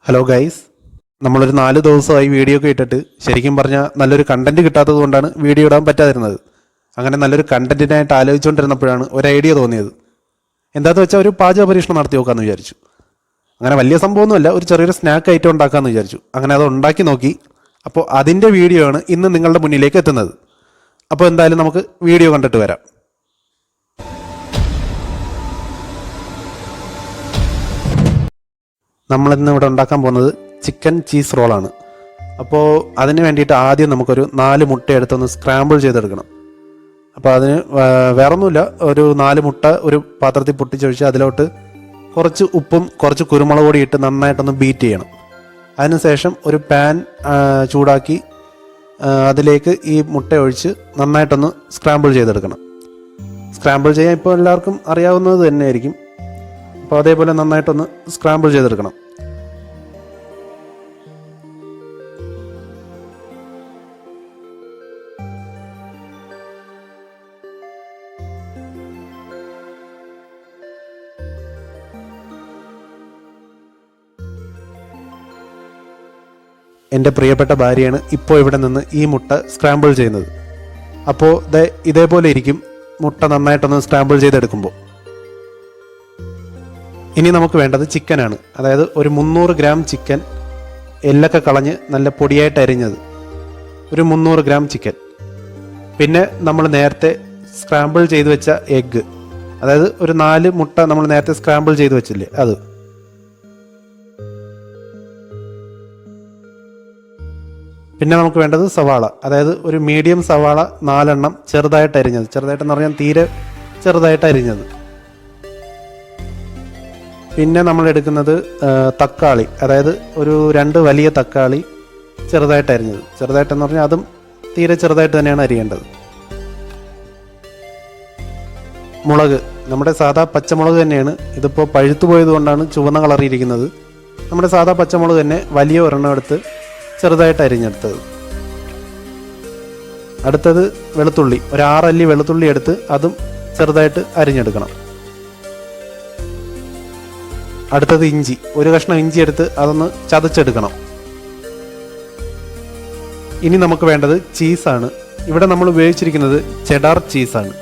Hello guys, നമ്മളൊരു 4 ദിവസമായി video ഒക്കെ ഇട്ടിട്ട് ശരിക്കും പറഞ്ഞാൽ നല്ലൊരു കണ്ടന്റ് കിട്ടാത്തത് കൊണ്ടാണ് വീഡിയോ ഇടാൻ പറ്റാതിരുന്നത്. അങ്ങനെ നല്ലൊരു കണ്ടന്റിനായിട്ട് ആലോചിച്ചുകൊണ്ടിരുന്നപ്പോഴാണ് ഒരു ഐഡിയ തോന്നിയത്. എന്താണെന്ന് വെച്ചാൽ ഒരു പാചക പരീക്ഷണം നടത്തി നോക്കാമെന്ന് വിചാരിച്ചു. അങ്ങനെ വലിയ സംഭവമൊന്നുമല്ല, ഒരു ചെറിയൊരു സ്നാക്ക് ഐറ്റം ഉണ്ടാക്കാമെന്ന് വിചാരിച്ചു. അങ്ങനെ അത് ഉണ്ടാക്കി നോക്കി. അപ്പോൾ അതിൻ്റെ വീഡിയോ ആണ് ഇന്ന് നിങ്ങളുടെ മുന്നിലേക്ക് എത്തുന്നത്. അപ്പോൾ എന്തായാലും നമുക്ക് വീഡിയോ കണ്ടിട്ട് വരാം. നമ്മളിന്ന് ഇവിടെ ഉണ്ടാക്കാൻ പോകുന്നത് ചിക്കൻ ചീസ് റോളാണ്. അപ്പോൾ അതിന് വേണ്ടിയിട്ട് ആദ്യം നമുക്കൊരു 4 മുട്ട എടുത്തൊന്ന് സ്ക്രാമ്പിൾ ചെയ്തെടുക്കണം. അപ്പോൾ അതിന് വേറൊന്നുമില്ല, ഒരു 4 മുട്ട ഒരു പാത്രത്തിൽ പൊട്ടിച്ചൊഴിച്ച് അതിലോട്ട് കുറച്ച് ഉപ്പും കുറച്ച് കുരുമുളക് പൊടി ഇട്ട് നന്നായിട്ടൊന്ന് ബീറ്റ് ചെയ്യണം. അതിനുശേഷം ഒരു പാൻ ചൂടാക്കി അതിലേക്ക് ഈ മുട്ട ഒഴിച്ച് നന്നായിട്ടൊന്ന് സ്ക്രാമ്പിൾ ചെയ്തെടുക്കണം. സ്ക്രാമ്പിൾ ചെയ്യാൻ ഇപ്പോൾ എല്ലാവർക്കും അറിയാവുന്നത് തന്നെയായിരിക്കും. അപ്പോൾ അതേപോലെ നന്നായിട്ടൊന്ന് സ്ക്രാമ്പിൾ ചെയ്തെടുക്കണം. എൻ്റെ പ്രിയപ്പെട്ട ഭാര്യയാണ് ഇപ്പോൾ ഇവിടെ നിന്ന് ഈ മുട്ട സ്ക്രാമ്പിൾ ചെയ്യുന്നത്. അപ്പോൾ ഇതേപോലെ ഇരിക്കും മുട്ട നന്നായിട്ടൊന്ന് സ്ക്രാമ്പിൾ ചെയ്തെടുക്കുമ്പോൾ. ഇനി നമുക്ക് വേണ്ടത് ചിക്കനാണ്. അതായത് ഒരു 300 ഗ്രാം ചിക്കൻ, എല്ലൊക്കെ കളഞ്ഞ് നല്ല പൊടിയായിട്ട് അരിഞ്ഞത് ഒരു 300 ഗ്രാം ചിക്കൻ. പിന്നെ നമ്മൾ നേരത്തെ സ്ക്രാമ്പിൾ ചെയ്ത് വെച്ച എഗ്ഗ്, അതായത് ഒരു 4 മുട്ട നമ്മൾ നേരത്തെ സ്ക്രാമ്പിൾ ചെയ്ത് വെച്ചില്ലേ അത്. പിന്നെ നമുക്ക് വേണ്ടത് സവാള, അതായത് ഒരു മീഡിയം സവാള 4 എണ്ണം ചെറുതായിട്ട് അരിഞ്ഞത്. ചെറുതായിട്ടെന്ന് പറഞ്ഞാൽ തീരെ ചെറുതായിട്ട് അരിഞ്ഞത്. പിന്നെ നമ്മൾ എടുക്കുന്നത് തക്കാളി, അതായത് ഒരു 2 വലിയ തക്കാളി ചെറുതായിട്ട് അരിഞ്ഞത്. ചെറുതായിട്ടെന്ന് പറഞ്ഞാൽ അതും തീരെ ചെറുതായിട്ട് തന്നെയാണ് അരിയേണ്ടത്. മുളക്, നമ്മുടെ സാധാ പച്ചമുളക് തന്നെയാണ്. ഇതിപ്പോൾ പഴുത്തു പോയത് കൊണ്ടാണ് ചുവന്ന കളറിയിരിക്കുന്നത്. നമ്മുടെ സാധാ പച്ചമുളക് തന്നെ വലിയ ഒരെണ്ണം എടുത്ത് ചെറുതായിട്ട് അരിഞ്ഞെടുത്തത്. അടുത്തത് വെളുത്തുള്ളി, ഒരു 6 അല്ലി വെളുത്തുള്ളി എടുത്ത് അതും ചെറുതായിട്ട് അരിഞ്ഞെടുക്കണം. അടുത്തത് ഇഞ്ചി, ഒരു കഷ്ണം ഇഞ്ചി എടുത്ത് അതൊന്ന് ചതച്ചെടുക്കണം. ഇനി നമുക്ക് വേണ്ടത് ചീസാണ്. ഇവിടെ നമ്മൾ ഉപയോഗിച്ചിരിക്കുന്നത് ചെഡാർ ചീസാണ്.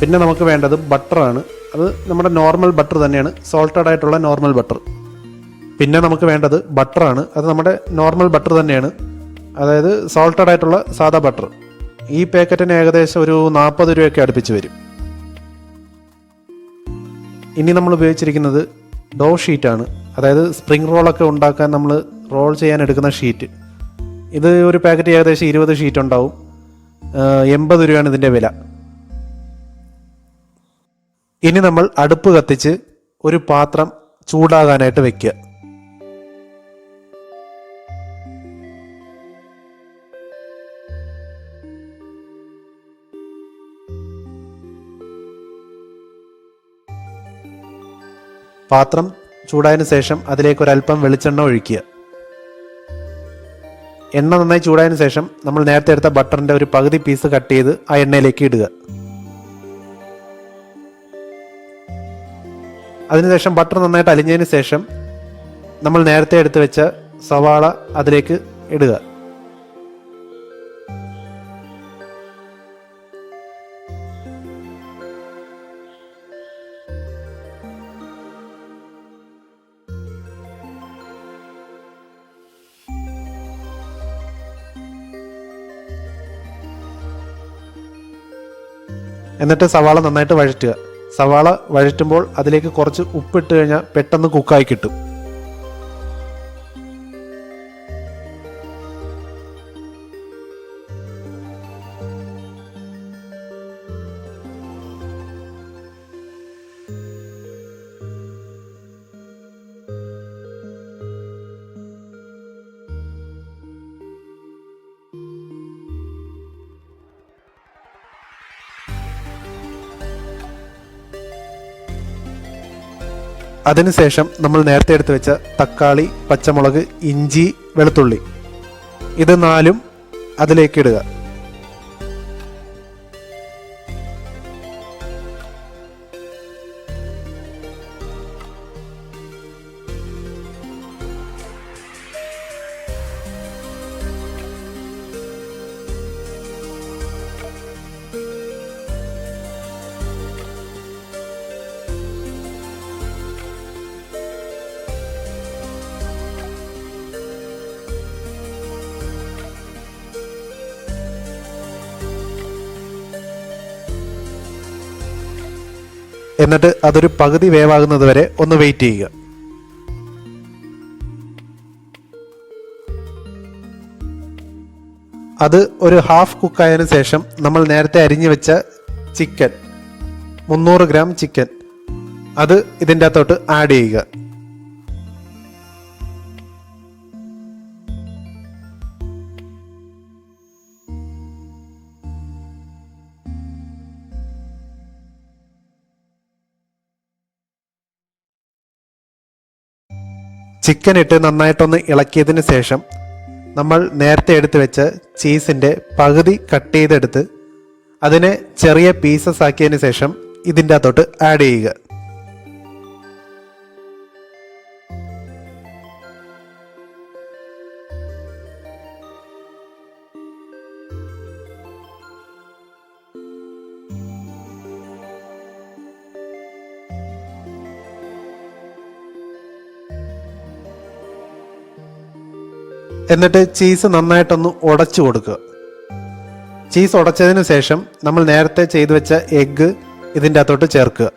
പിന്നെ നമുക്ക് വേണ്ടത് ബട്ടറാണ്. അത് നമ്മുടെ നോർമൽ ബട്ടർ തന്നെയാണ്, സോൾട്ടഡ് ആയിട്ടുള്ള നോർമൽ ബട്ടർ. പിന്നെ നമുക്ക് വേണ്ടത് ബട്ടറാണ്. അത് നമ്മുടെ നോർമൽ ബട്ടർ തന്നെയാണ്, അതായത് സോൾട്ടഡ് ആയിട്ടുള്ള സാദാ ബട്ടർ. ഈ പാക്കറ്റിന് ഏകദേശം ഒരു 40 രൂപയൊക്കെ അടുപ്പിച്ച് വരും. ഇനി നമ്മൾ ഉപയോഗിച്ചിരിക്കുന്നത് ഡോ ഷീറ്റാണ്, അതായത് സ്പ്രിംഗ് റോളൊക്കെ ഉണ്ടാക്കാൻ നമ്മൾ റോൾ ചെയ്യാൻ എടുക്കുന്ന ഷീറ്റ്. ഇത് ഒരു പാക്കറ്റ് ഏകദേശം 20 ഷീറ്റ് ഉണ്ടാവും. 80 രൂപയാണ് ഇതിൻ്റെ വില. ഇനി നമ്മൾ അടുപ്പ് കത്തിച്ച് ഒരു പാത്രം ചൂടാകാനായിട്ട് വെക്കുക. പാത്രം ചൂടായതിനു ശേഷം അതിലേക്ക് ഒരല്പം വെളിച്ചെണ്ണ ഒഴിക്കുക. എണ്ണ നന്നായി ചൂടായതിനു ശേഷം നമ്മൾ നേരത്തെ എടുത്ത ബട്ടറിൻ്റെ ഒരു പകുതി പീസ് കട്ട് ചെയ്ത് ആ എണ്ണയിലേക്ക് ഇടുക. അതിനുശേഷം ബട്ടർ നന്നായിട്ട് അലിഞ്ഞതിന് ശേഷം നമ്മൾ നേരത്തെ എടുത്ത് വെച്ച സവാള അതിലേക്ക് ഇടുക. എന്നിട്ട് സവാള നന്നായിട്ട് വഴറ്റുക. സവാള വഴറ്റുമ്പോൾ അതിലേക്ക് കുറച്ച് ഉപ്പിട്ട് കഴിഞ്ഞാൽ പെട്ടെന്ന് കുക്കായി കിട്ടും. അതിനുശേഷം നമ്മൾ നേരത്തെ എടുത്ത് വെച്ച തക്കാളി, പച്ചമുളക്, ഇഞ്ചി, വെളുത്തുള്ളി ഇത് 4ഉം അതിലേക്ക് ഇടുക. എന്നിട്ട് അതൊരു പകുതി വേവാകുന്നത് വരെ ഒന്ന് വെയിറ്റ് ചെയ്യുക. അത് ഒരു ഹാഫ് കുക്കായതിനു ശേഷം നമ്മൾ നേരത്തെ അരിഞ്ഞു വെച്ച ചിക്കൻ, 300 ഗ്രാം ചിക്കൻ, അത് ഇതിൻ്റെ അകത്തോട്ട് ആഡ് ചെയ്യുക. ചിക്കൻ ഇട്ട് നന്നായിട്ടൊന്ന് ഇളക്കിയതിന് ശേഷം നമ്മൾ നേരത്തെ എടുത്ത് വെച്ച ചീസിൻ്റെ പകുതി കട്ട് ചെയ്തെടുത്ത് അതിനെ ചെറിയ പീസസ് ആക്കിയതിന് ശേഷം ഇതിൻ്റെ അകത്തോട്ട് ആഡ് ചെയ്യുക. എന്നിട്ട് ചീസ് നന്നായിട്ടൊന്ന് ഉടച്ചു കൊടുക്കുക. ചീസ് ഉടച്ചതിന് ശേഷം നമ്മൾ നേരത്തെ ചെയ്തു വെച്ച എഗ്ഗ് ഇതിൻ്റെ അകത്തോട്ട് ചേർക്കുക.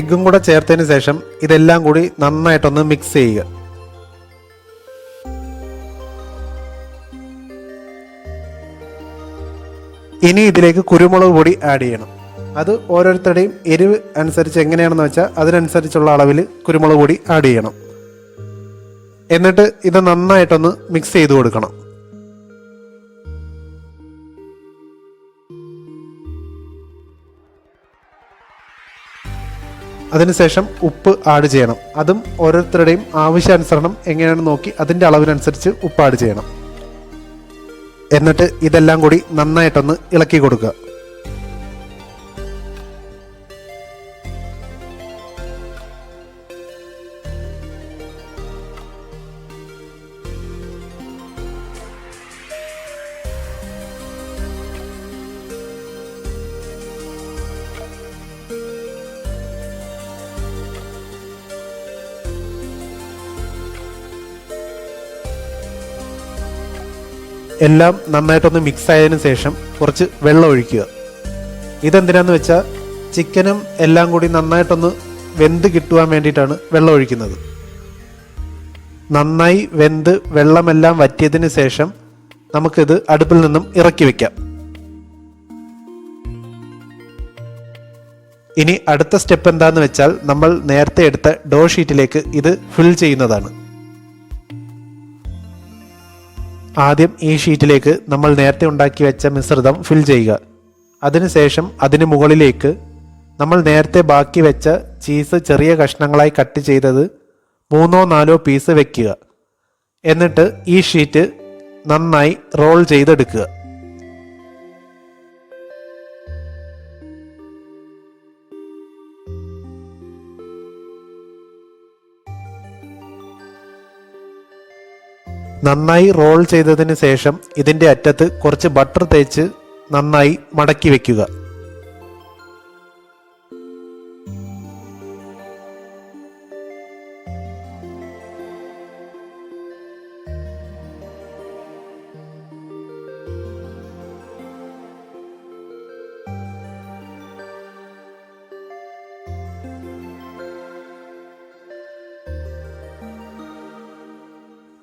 എഗ്ഗും കൂടെ ചേർത്തതിന് ശേഷം ഇതെല്ലാം കൂടി നന്നായിട്ടൊന്ന് മിക്സ് ചെയ്യുക. ഇനി ഇതിലേക്ക് കുരുമുളക് പൊടി ആഡ് ചെയ്യണം. അത് ഓരോരുത്തരുടെയും എരിവ് അനുസരിച്ച് എങ്ങനെയാണെന്ന് വെച്ചാൽ അതിനനുസരിച്ചുള്ള അളവിൽ കുരുമുളക് പൊടി ആഡ് ചെയ്യണം. എന്നിട്ട് ഇത് നന്നായിട്ടൊന്ന് മിക്സ് ചെയ്ത് കൊടുക്കണം. അതിനുശേഷം ഉപ്പ് ആഡ് ചെയ്യണം. അതും ഓരോരുത്തരുടെയും ആവശ്യാനുസരണം എങ്ങനെയാണെന്ന് നോക്കി അതിൻ്റെ അളവിനനുസരിച്ച് ഉപ്പ് ആഡ് ചെയ്യണം. എന്നിട്ട് ഇതെല്ലാം കൂടി നന്നായിട്ടൊന്ന് ഇളക്കി കൊടുക്കുക. എല്ലാം നന്നായിട്ടൊന്ന് മിക്സ് ആയതിനു ശേഷം കുറച്ച് വെള്ളം ഒഴിക്കുക. ഇതെന്തിനാന്ന് വെച്ചാൽ ചിക്കനും എല്ലാം കൂടി നന്നായിട്ടൊന്ന് വെന്ത് കിട്ടുവാൻ വേണ്ടിയിട്ടാണ് വെള്ളം ഒഴിക്കുന്നത്. നന്നായി വെന്ത് വെള്ളമെല്ലാം വറ്റിയതിന് ശേഷം നമുക്കിത് അടുപ്പിൽ നിന്നും ഇറക്കി വയ്ക്കാം. ഇനി അടുത്ത സ്റ്റെപ്പ് എന്താന്ന് വെച്ചാൽ നമ്മൾ നേരത്തെ എടുത്ത ഡോ ഷീറ്റിലേക്ക് ഇത് ഫിൽ ചെയ്യുന്നതാണ്. ആദ്യം ഈ ഷീറ്റിലേക്ക് നമ്മൾ നേരത്തെ ഉണ്ടാക്കി വെച്ച മിശ്രിതം ഫിൽ ചെയ്യുക. അതിനുശേഷം അതിന് മുകളിലേക്ക് നമ്മൾ നേരത്തെ ബാക്കി വെച്ച ചീസ് ചെറിയ കഷ്ണങ്ങളായി കട്ട് ചെയ്തത് 3-4 പീസ് വെക്കുക. എന്നിട്ട് ഈ ഷീറ്റ് നന്നായി റോൾ ചെയ്തെടുക്കുക. നന്നായി റോൾ ചെയ്തതിന് ശേഷം ഇതിൻ്റെ അറ്റത്ത് കുറച്ച് ബട്ടർ തേച്ച് നന്നായി മടക്കി വയ്ക്കുക.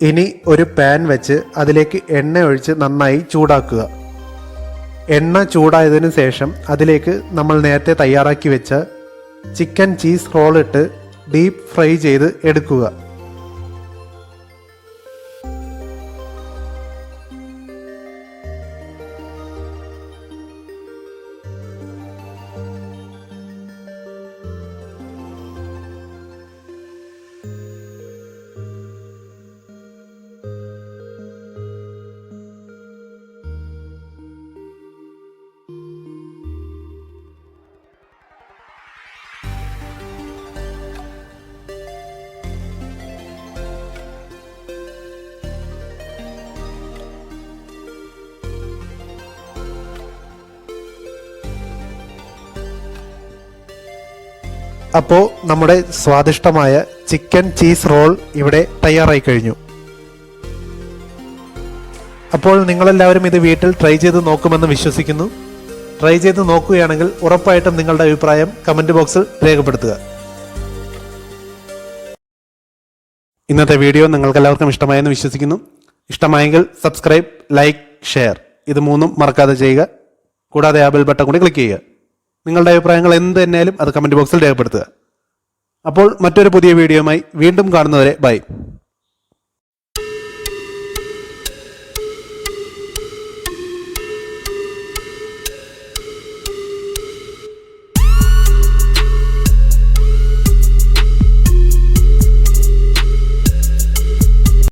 ഇനി ഒരു പാൻ വെച്ച് അതിലേക്ക് എണ്ണ ഒഴിച്ച് നന്നായി ചൂടാക്കുക. എണ്ണ ചൂടായതിനു ശേഷം അതിലേക്ക് നമ്മൾ നേരത്തെ തയ്യാറാക്കി വെച്ച ചിക്കൻ ചീസ് റോൾ ഇട്ട് ഡീപ്പ് ഫ്രൈ ചെയ്ത് എടുക്കുക. അപ്പോൾ നമ്മുടെ സ്വാദിഷ്ടമായ ചിക്കൻ ചീസ് റോൾ ഇവിടെ തയ്യാറായി കഴിഞ്ഞു. അപ്പോൾ നിങ്ങളെല്ലാവരും ഇത് വീട്ടിൽ ട്രൈ ചെയ്ത് നോക്കുമെന്ന് വിശ്വസിക്കുന്നു. ട്രൈ ചെയ്ത് നോക്കുകയാണെങ്കിൽ ഉറപ്പായിട്ടും നിങ്ങളുടെ അഭിപ്രായം കമൻറ്റ് ബോക്സിൽ രേഖപ്പെടുത്തുക. ഇന്നത്തെ വീഡിയോ നിങ്ങൾക്കെല്ലാവർക്കും ഇഷ്ടമായെന്ന് വിശ്വസിക്കുന്നു. ഇഷ്ടമായെങ്കിൽ സബ്സ്ക്രൈബ്, ലൈക്ക്, ഷെയർ ഇത് മൂന്നും മറക്കാതെ ചെയ്യുക. കൂടാതെ ആ ബെൽ ബട്ടൺ കൂടി ക്ലിക്ക് ചെയ്യുക. നിങ്ങളുടെ അഭിപ്രായങ്ങൾ എന്ത് തന്നെയാലും അത് കമൻറ്റ് ബോക്സിൽ രേഖപ്പെടുത്തുക. അപ്പോൾ മറ്റൊരു പുതിയ വീഡിയോയുമായി വീണ്ടും കാണുന്നവരെ ബൈ.